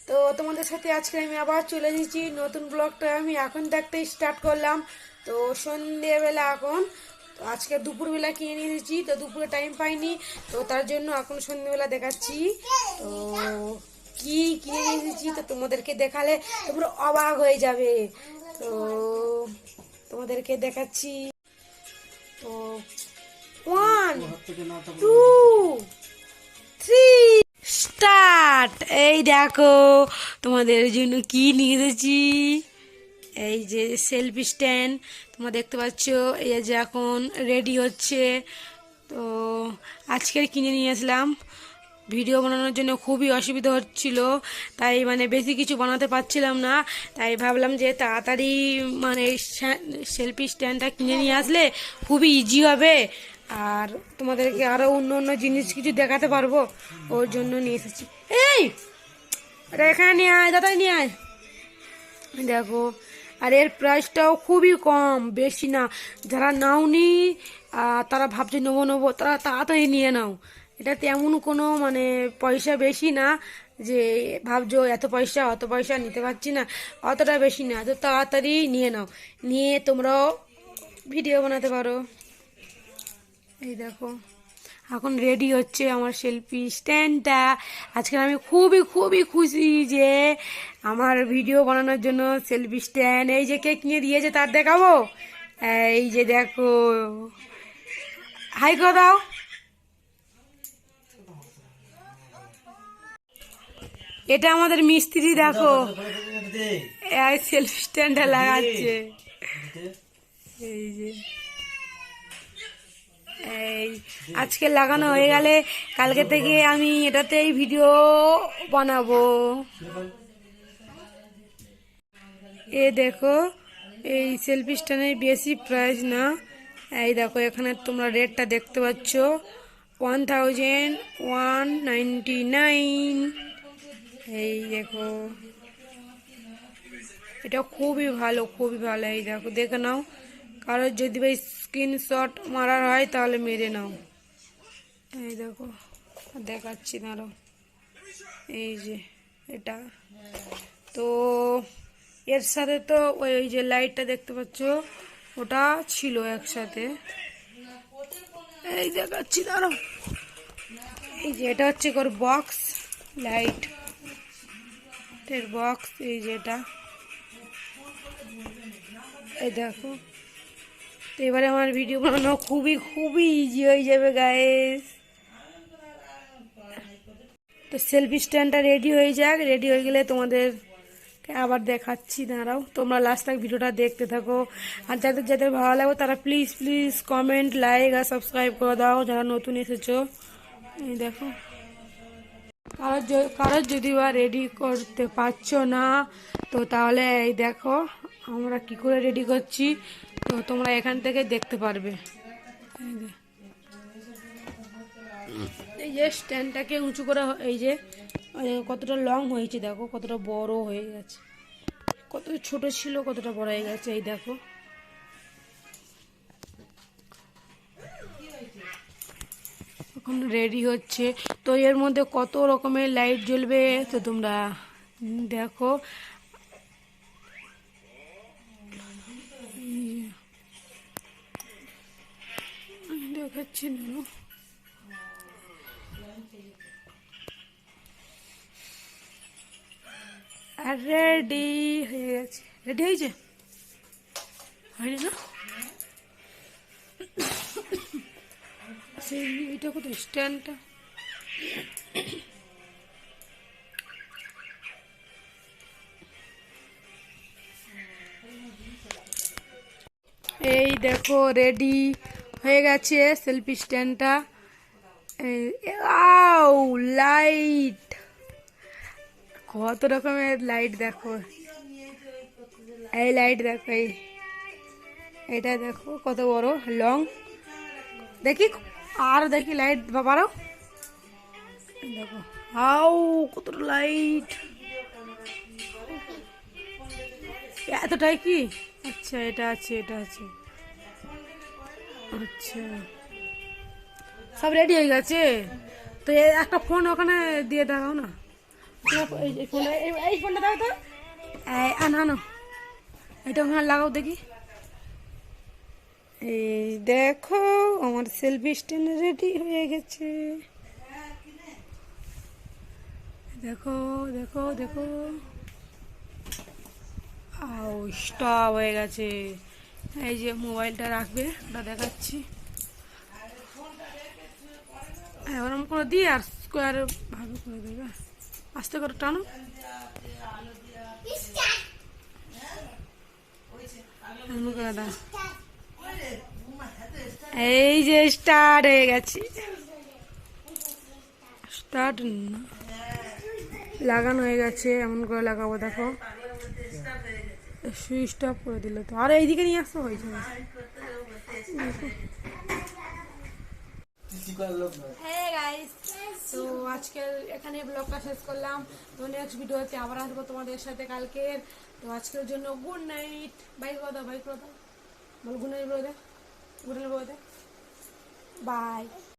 তো তোমাদের সাথে আজকে আমি আবার চলে এসেছি নতুন ব্লগটা আমি এখন দেখতে স্টার্ট করলাম। তো সন্ধেবেলা এখন, তো আজকে দুপুরবেলা কিনে নিয়ে এসেছি, তো দুপুরে টাইম পাইনি, তো তার জন্য এখন সন্ধেবেলা দেখাচ্ছি। তো কি কিনে নিয়ে এসেছি তো তোমাদেরকে দেখালে তোমরা অবাক হয়ে যাবে। তো তোমাদেরকে দেখাচ্ছি। তো 1 2 3 স্টার্ট। এই দেখো তোমাদের জন্য কি নিয়ে এসেছি। এই যে সেলফি স্ট্যান্ড তোমরা দেখতে পাচ্ছ, এই যে এখন রেডি হচ্ছে। তো আজকের কিনে নিয়ে আসলাম, ভিডিও বানানোর জন্য খুবই অসুবিধা হচ্ছিল, তাই মানে বেশি কিছু বানাতে পারছিলাম না। তাই ভাবলাম যে তাড়াতাড়ি মানে সেলফি স্ট্যান্ডটা কিনে নিয়ে আসলে খুবই ইজি হবে, আর তোমাদেরকে আরও অন্য অন্য জিনিস কিছু দেখাতে পারবো, ওর জন্য নিয়ে এসেছি। এই এটা এখানে নিয়ে আয়, দাদা নিয়ে আয়। দেখো, আর এর প্রাইসটাও খুবই কম, বেশি না। যারা নাওনি তারা ভাবছে নেবো নেবো, তারা তাড়াতাড়ি নিয়ে নাও। এটা তেমন কোনো মানে পয়সা বেশি না যে ভাবছো এত পয়সা অত পয়সা নিতে পারছি না, অতটা বেশি না। তো তাড়াতাড়ি নিয়ে নাও, নিয়ে তোমরাও ভিডিও বানাতে পারো। এই দেখো এখন রেডি হচ্ছে আমার সেলফি স্ট্যান্ডটা। আজকে আমি খুবই খুবই খুশি যে আমার ভিডিও বানানোর জন্য সেলফি স্ট্যান্ড এই যে কে কিনে দিয়েছে তার দেখাবো। এই যে দেখো, হাই করে দাও। এটা আমাদের মিস্ত্রি, দেখো সেলফি স্ট্যান্ডটা লাগাচ্ছে। এই যে এই আজকে লাগানো হয়ে গেলে কালকে থেকে আমি এটাতেই ভিডিও বানাবো। এ দেখো, এই সেলফি স্ট্যান্ডের বেশি প্রাইস না। এই দেখো এখানে তোমরা রেটটা দেখতে পাচ্ছ, 1199। এই দেখো, এটা খুবই ভালো, খুবই ভালো। এই দেখো দেখে নাও, কারোর যদি ভাই স্ক্রিনশট মারার হয় তাহলে মেরে নাও। এই দেখো দেখাচ্ছি দাঁড়ো, এই যে এটা। তো এর সাথে তো ওই যে লাইটটা দেখতে পাচ্ছ ওটা ছিল একসাথে। এই দেখাচ্ছি দাঁড়ো, এই যে এটা হচ্ছে ওর বক্স, লাইট এর বক্স। এই যে এটা, এই দেখো। তো এবারে আমার ভিডিও বানানো খুবই খুবই ইজি হয়ে যাবে গাইস। তো সেলফি স্ট্যান্ডটা রেডি হয়ে যাক, রেডি হয়ে গেলে তোমাদের আবার দেখাচ্ছি, দাঁড়াও তোমরা লাস্ট তক ভিডিওটা দেখতে থাকো। আর যাদের যাদের ভালো লাগবে তারা প্লিজ প্লিজ কমেন্ট, লাইক আর সাবস্ক্রাইব করে দাও যারা নতুন এসেছো। এই দেখো, কারোর যদি বা রেডি করতে পারছো না তো তাহলে এই দেখো আমরা কি করে রেডি করছি, তো তোমরা এখান থেকে দেখতে পারবে। এই যে স্ট্যান্ডটাকে উঁচু করে, এই যে কতটা লং হয়েছে দেখো, কতটা বড় হয়ে গেছে, কত ছোট ছিল কতটা বড় হয়ে গেছে। এই দেখো, এখন রেডি হচ্ছে। তো এর মধ্যে কত রকমের লাইট জ্বলবে তো তোমরা দেখো। দেখাচ্ছি না, আর রেডি হয়ে গেছে, রেডি হয়েছে, হয়নি না? সেই এটা কোথায় স্ট্যান্ডটা? এই দেখো রেডি হয়ে গেছে সেলফি স্ট্যান্ডটা। লাইট, কত রকমের লাইট দেখো, এই লাইট দেখো, এইটা দেখো কত বড় লং, দেখি আর দেখি লাইট বাবারও দেখো, হাউ কত লাইট, এতটাই কি? আচ্ছা এটা আছে, এটা আছে, আচ্ছা সব রেডি হয়ে গেছে। তো একটা ফোন ওখানে দিয়ে দেখাও না, এই ফোনটা এই ফোনটা দাও তো, আনো আনো, এটা ওখানে লাগাও দেখি। এই দেখো আমার সেলফি স্ট্যান্ড রেডি হয়ে গেছে। দেখো দেখো দেখো, আও স্টপ হয়ে গেছে। এই যে মোবাইলটা রাখবে, ওটা দেখাচ্ছি। ওরম করে দিয়ে আর স্কোয়ার ভাবে করে দেবে, আস্তে করে টানো। এমন করে দাও। এই যে স্টার্ট হয়ে গেছে, স্টার্ট লাগানো হয়ে গেছে। এমন করে লাগাবো, দেখো সুইচ অফ করে দিল তো। আর এইদিকে নিয়ে আসতে হয়েছে। তো আজকে এখানে ব্লগটা শেষ করলাম। তো নেক্সট ভিডিওতে আবার আসবো তোমাদের সাথে কালকের। তো আজকের জন্য গুড নাইট। বাই করে দাও, বাই করে দাও, বল গুড নাইট বলে দে, গুড নাইট বলে দে, বাই।